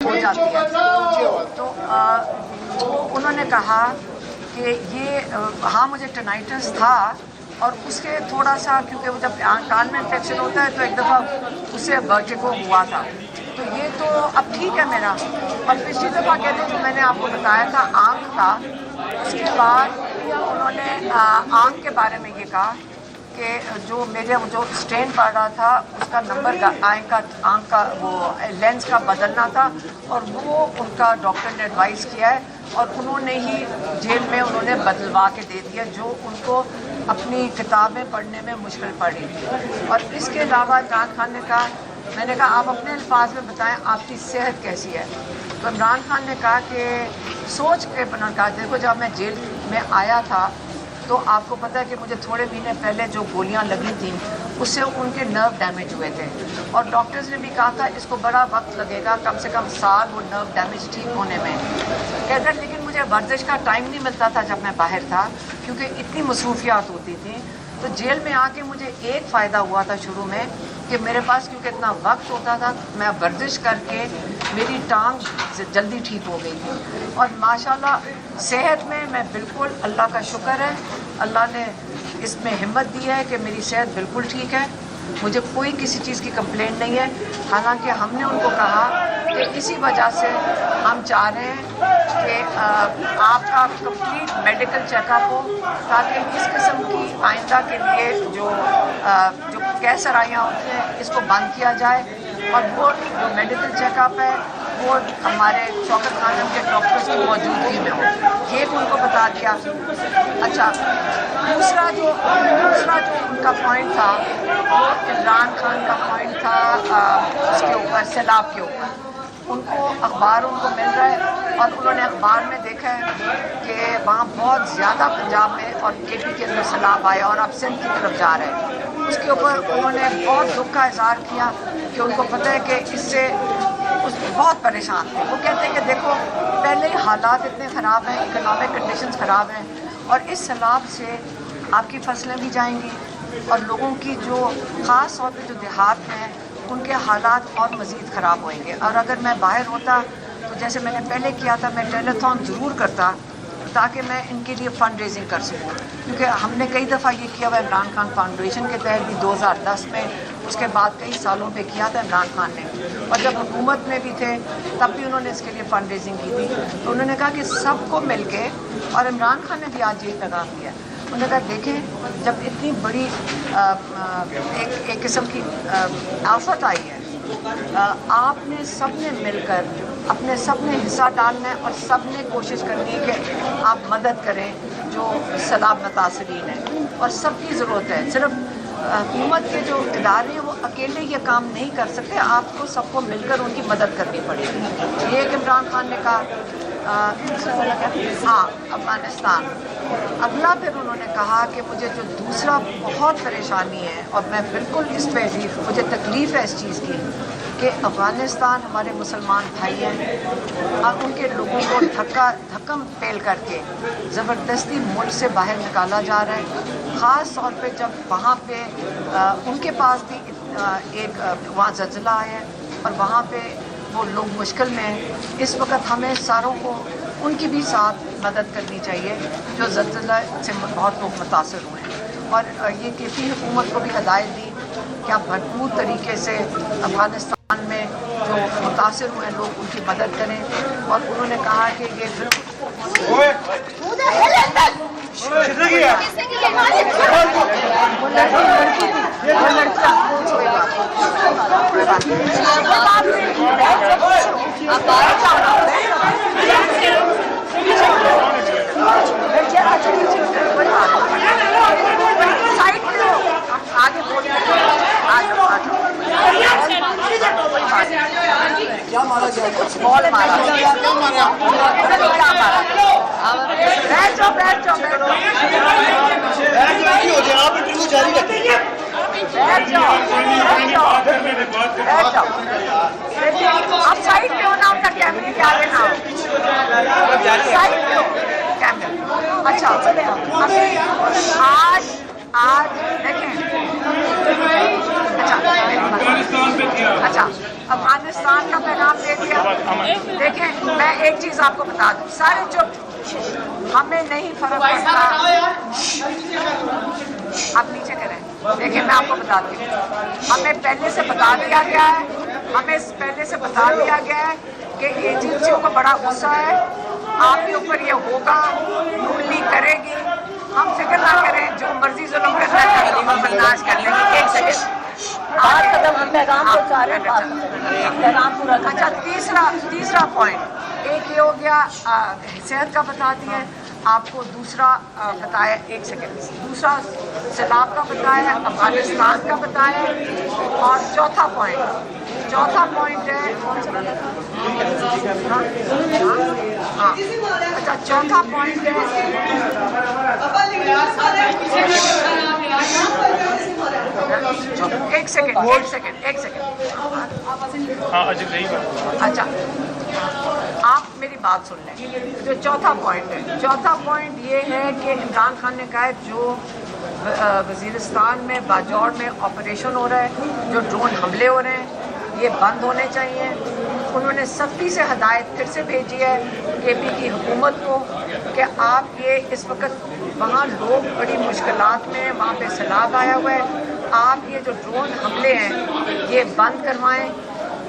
ہو جاتی ہے. تو انہوں نے کہا کہ یہ ہاں مجھے ٹینائٹس تھا اور اس کے تھوڑا سا کیونکہ وہ جب کان میں انفیکشن ہوتا ہے تو ایک دفعہ اس سے ورٹیگو ہوا تھا. تو یہ تو اب ٹھیک ہے میرا. اور پچھلی دفعہ کہتے ہیں جو میں نے آپ کو بتایا تھا آنکھ کا, اس کے بعد انہوں نے آنکھ کے بارے میں یہ کہا کہ جو میرے جو اسٹین پڑ رہا تھا اس کا نمبر آنکھ کا وہ لینس کا بدلنا تھا, اور وہ ان کا ڈاکٹر نے ایڈوائز کیا ہے اور انہوں نے ہی جیل میں انہوں نے بدلوا کے دے دیا جو ان کو اپنی کتابیں پڑھنے میں مشکل پڑ رہی تھی. اور اس کے علاوہ عمران خان نے کہا, میں نے کہا آپ اپنے الفاظ میں بتائیں آپ کی صحت کیسی ہے. تو عمران خان نے کہا کہ سوچ کے انہوں نے کہا دیکھو جب میں جیل میں آیا تھا تو آپ کو پتہ ہے کہ مجھے تھوڑے مہینے پہلے جو گولیاں لگی تھیں اس سے ان کے نرو ڈیمیج ہوئے تھے, اور ڈاکٹرز نے بھی کہا تھا اس کو بڑا وقت لگے گا, کم سے کم سال وہ نرو ڈیمیج ٹھیک ہونے میں. کہتے ہیں لیکن مجھے ورزش کا ٹائم نہیں ملتا تھا جب میں باہر تھا کیونکہ اتنی مصروفیات ہوتی تھیں. تو جیل میں آ کے مجھے ایک فائدہ ہوا تھا شروع میں کہ میرے پاس کیونکہ اتنا وقت ہوتا تھا میں ورزش کر کے میری ٹانگ جلدی ٹھیک ہو گئی تھی. اور ماشاءاللہ صحت میں بالکل اللہ کا شکر ہے, اللہ نے اس میں ہمت دی ہے کہ میری صحت بالکل ٹھیک ہے, مجھے کوئی کسی چیز کی کمپلینٹ نہیں ہے. حالانکہ ہم نے ان کو کہا کہ اسی وجہ سے ہم چاہ رہے ہیں کہ آپ کا کمپلیٹ میڈیکل چیک اپ ہو تاکہ اس قسم کی آئندہ کے لیے جو کیسرائیاں ہوتی ہیں اس کو بند کیا جائے, اور وہ جو میڈیکل چیک اپ ہے وہ ہمارے شوکت خانم کے ڈاکٹرز کی موجودگی میں ہو. یہ بھی ان کو بتا دیا. اچھا دوسرا جو ان کا پوائنٹ تھا وہ عمران خان کا پوائنٹ تھا اس کے اوپر سیلاب کے اوپر. ان کو اخبار ان کو مل رہا ہے اور انہوں نے اخبار میں دیکھا ہے کہ وہاں بہت زیادہ پنجاب میں اور کے پی کے اندر سیلاب آیا اور اب سندھ کی طرف جا رہے ہیں. اس کے اوپر انہوں نے بہت دکھ کا اظہار کیا کہ ان کو پتہ ہے کہ اس سے بہت پریشان تھے. وہ کہتے ہیں کہ دیکھو پہلے ہی حالات اتنے خراب ہیں, اکنامک کنڈیشنز خراب ہیں, اور اس سیلاب سے آپ کی فصلیں بھی جائیں گی اور لوگوں کی جو خاص طور پہ جو دیہات میں ان کے حالات اور مزید خراب ہوئیں گے. اور اگر میں باہر ہوتا تو جیسے میں نے پہلے کیا تھا میں ٹیلیتھون ضرور کرتا تاکہ میں ان کے لیے فنڈ ریزنگ کر سکوں, کیونکہ ہم نے کئی دفعہ یہ کیا ہوا عمران خان فاؤنڈیشن کے تحت بھی 2010 میں, اس کے بعد کئی سالوں پہ کیا تھا عمران خان نے, اور جب حکومت میں بھی تھے تب بھی انہوں نے اس کے لیے فنڈ ریزنگ کی تھی. تو انہوں نے کہا کہ سب کو مل کے, اور عمران خان نے بھی آج یہ پیغام دیا, انہوں نے کہا دیکھیں جب اتنی بڑی ایک قسم کی آفت آئی ہے, آپ نے سب نے مل کر اپنے سب نے حصہ ڈالنا ہے اور سب نے کوشش کرنی ہے کہ آپ مدد کریں جو سیلاب متاثرین ہیں, اور سب کی ضرورت ہے. صرف حکومت کے جو ادارے ہیں وہ اکیلے یہ کام نہیں کر سکتے, آپ کو سب کو مل کر ان کی مدد کرنی پڑے گی. یہ ایک عمران خان نے کہا. ہاں افغانستان. اگلا پھر انہوں نے کہا کہ مجھے جو دوسرا بہت پریشانی ہے اور میں بالکل اس پہ مجھے تکلیف ہے اس چیز کی کہ افغانستان ہمارے مسلمان بھائی ہیں اور ان کے لوگوں کو دھکم پیل کر کے زبردستی ملک سے باہر نکالا جا رہا ہے. خاص طور پہ جب وہاں پہ ان کے پاس بھی ایک وہاں زلزلہ آیا ہے اور وہاں پہ وہ لوگ مشکل میں ہیں. اس وقت ہمیں ساروں کو ان کی بھی ساتھ مدد کرنی چاہیے جو زلزلہ سے بہت لوگ متاثر ہوئے ہیں. اور یہ کسی حکومت کو بھی ہدایت دی کہ آپ بھرپور طریقے سے افغانستان میں جو متاثر ہوئے ہیں لوگ ان کی مدد کریں. اور انہوں نے کہا کہ یہ آپ سائڈ پہ ہونا ان کا کیمرے کے آگے نہ سائڈ پہ ہو کیمرے. اچھا آج دیکھیں اچھا افغانستان کا پیغام دے دیا. دیکھیں میں ایک چیز آپ کو بتا دوں، سارے چپ، ہمیں نہیں فرق پڑتا. آپ نیچے کریں. دیکھیں میں آپ کو بتاتی ہوں، ہمیں پہلے سے بتا دیا گیا ہے، کہ ایجنسیوں کو بڑا غصہ ہے، آپ کے اوپر یہ ہوگا، نولی کرے گی. ہم فکر نہ کریں، جو مرضی ظلم کرنا ہے تو ہم برداشت کر لیں گے. ایک سیکنڈ. اچھا تیسرا پوائنٹ ایک یہ ہو گیا صحت کا بتاتی ہے آپ کو. دوسرا بتایا، ایک سیکنڈ، دوسرا سیلاب کا بتایا، افغانستان کا بتایا، اور چوتھا پوائنٹ ہے اچھا چوتھا پوائنٹ ہے ایک سیکنڈ. اچھا آپ میری بات سن لیں. جو چوتھا پوائنٹ یہ ہے کہ عمران خان نے کہا ہے جو وزیرستان میں باجوڑ میں آپریشن ہو رہا ہے، جو ڈرون حملے ہو رہے ہیں، یہ بند ہونے چاہیے. انہوں نے سختی سے ہدایت پھر سے بھیجی ہے کے پی کی حکومت کو کہ آپ یہ اس وقت وہاں لوگ بڑی مشکلات میں، وہاں پہ سیلاب آیا ہوا ہے، آپ یہ جو ڈرون حملے ہیں یہ بند کروائیں.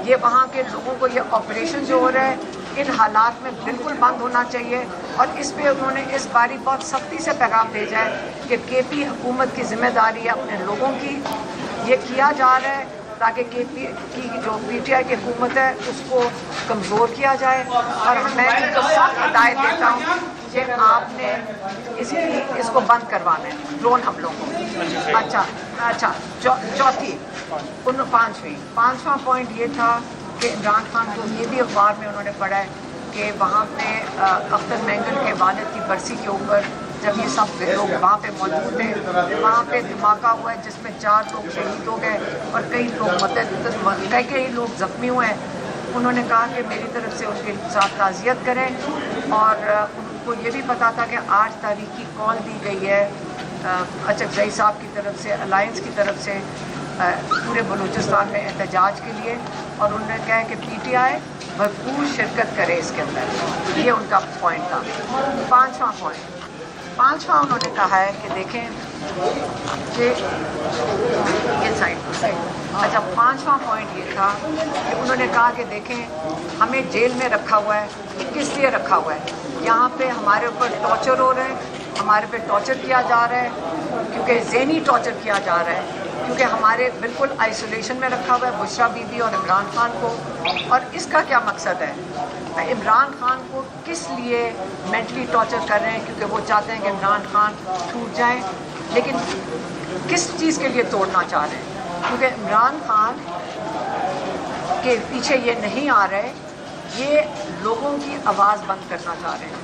یہ وہاں کے لوگوں کو یہ آپریشن جو ہو رہا ہے ان حالات میں بالکل بند ہونا چاہیے. اور اس پہ انہوں نے اس باری بہت سختی سے پیغام بھیجا ہے کہ کے پی حکومت کی ذمہ داری ہے اپنے لوگوں کی. یہ کیا جا رہا ہے تاکہ کے پی کی جو پی ٹی آئی کی حکومت ہے اس کو کمزور کیا جائے. اور میں ان کو سخت ہدایت دیتا ہوں کہ آپ نے اس کو بند کروانا ہے ڈرون حملوں کو. اچھا پانچواں پوائنٹ یہ تھا کہ عمران خان کو یہ بھی اخبار میں انہوں نے پڑھا ہے کہ وہاں پہ اختر مینگل کے والد کی برسی کے اوپر جب یہ سب لوگ وہاں پہ موجود ہیں، وہاں پہ دھماکہ ہوا ہے جس میں 4 لوگ شہید ہو گئے اور کئی لوگ زخمی ہوئے ہیں. انہوں نے کہا کہ میری طرف سے ان کے ساتھ تعزیت کریں، اور ان کو یہ بھی پتا تھا کہ 8 تاریخ کی کال دی گئی ہے اچکزئی صاحب کی طرف سے، الائنس کی طرف سے پورے بلوچستان میں احتجاج کے لیے. اور انہوں نے کہا کہ پی ٹی آئی بھرپور شرکت کرے اس کے اندر. یہ ان کا پوائنٹ تھا. پانچواں انہوں نے کہا ہے کہ دیکھیں کہ یہ سائڈ اچھا پانچواں پوائنٹ یہ تھا کہ انہوں نے کہا کہ دیکھیں ہمیں جیل میں رکھا ہوا ہے. کس لیے رکھا ہوا ہے؟ یہاں پہ ہمارے اوپر ٹارچر ہو رہے ہیں، ہمارے پہ ٹارچر کیا جا رہا ہے، کیونکہ ذہنی ٹارچر کیا جا رہا ہے، کیونکہ ہمارے بالکل آئسولیشن میں رکھا ہوا ہے بشرا بی بی اور عمران خان کو. اور اس کا کیا مقصد ہے؟ عمران خان کو کس لیے مینٹلی ٹارچر کر رہے ہیں؟ کیونکہ وہ چاہتے ہیں کہ عمران خان ٹوٹ جائیں. لیکن کس چیز کے لیے توڑنا چاہ رہے ہیں؟ کیونکہ عمران خان کے پیچھے یہ نہیں آ رہے، یہ لوگوں کی آواز بند کرنا چاہ رہے ہیں.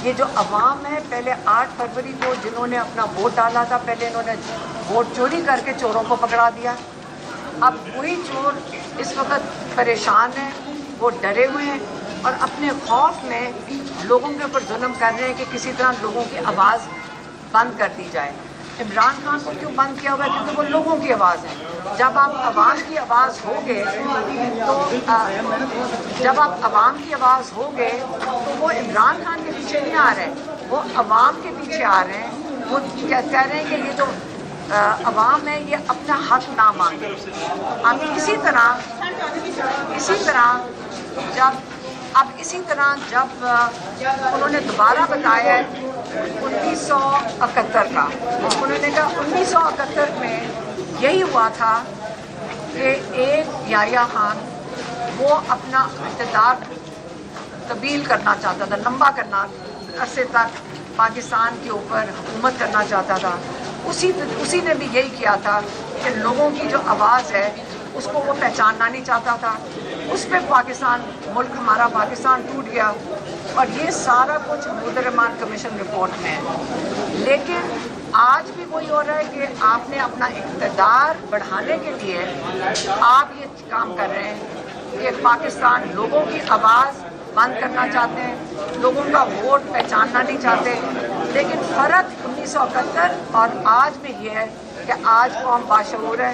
یہ جو عوام ہے، پہلے 8 فروری کو جنہوں نے اپنا ووٹ ڈالا تھا، پہلے انہوں نے ووٹ چوری کر کے چوروں کو پکڑا دیا. اب وہی چور اس وقت پریشان ہیں، وہ ڈرے ہوئے ہیں اور اپنے خوف میں لوگوں کے اوپر ظلم کر رہے ہیں کہ کسی طرح لوگوں کی آواز بند کر دی جائے. عمران خان کو کیوں بند کیا ہوا ہے؟ کیونکہ وہ لوگوں کی آواز ہے. جب آپ عوام کی آواز ہوگے تو وہ عمران خان کے پیچھے نہیں آ رہے ہیں، وہ عوام کے پیچھے آ رہے ہیں. وہ کہہ رہے ہیں کہ یہ جو عوام ہے یہ اپنا حق نہ مانگے. اب اسی طرح جب انہوں نے دوبارہ بتایا 1971 کا، انہوں نے کہا 1971 میں یہی ہوا تھا کہ ایک یحییٰ خان وہ اپنا اقتدار طویل کرنا چاہتا تھا، لمبا کرنا، عرصے تک پاکستان کے اوپر حکومت کرنا چاہتا تھا. اسی نے بھی یہی کیا تھا کہ لوگوں کی جو آواز ہے اس کو وہ پہچاننا نہیں چاہتا تھا. اس پہ ملک ہمارا پاکستان ٹوٹ گیا. اور یہ سارا کچھ حمود الرحمان کمیشن رپورٹ میں ہے. لیکن آج بھی وہی ہو رہا ہے کہ آپ نے اپنا اقتدار بڑھانے کے لیے آپ یہ کام کر رہے ہیں کہ پاکستان لوگوں کی آواز بند کرنا چاہتے ہیں، لوگوں کا ووٹ پہچاننا نہیں چاہتے. لیکن فرق 1971 اور آج میں یہ ہے کہ آج قوم باشعور ہے،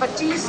25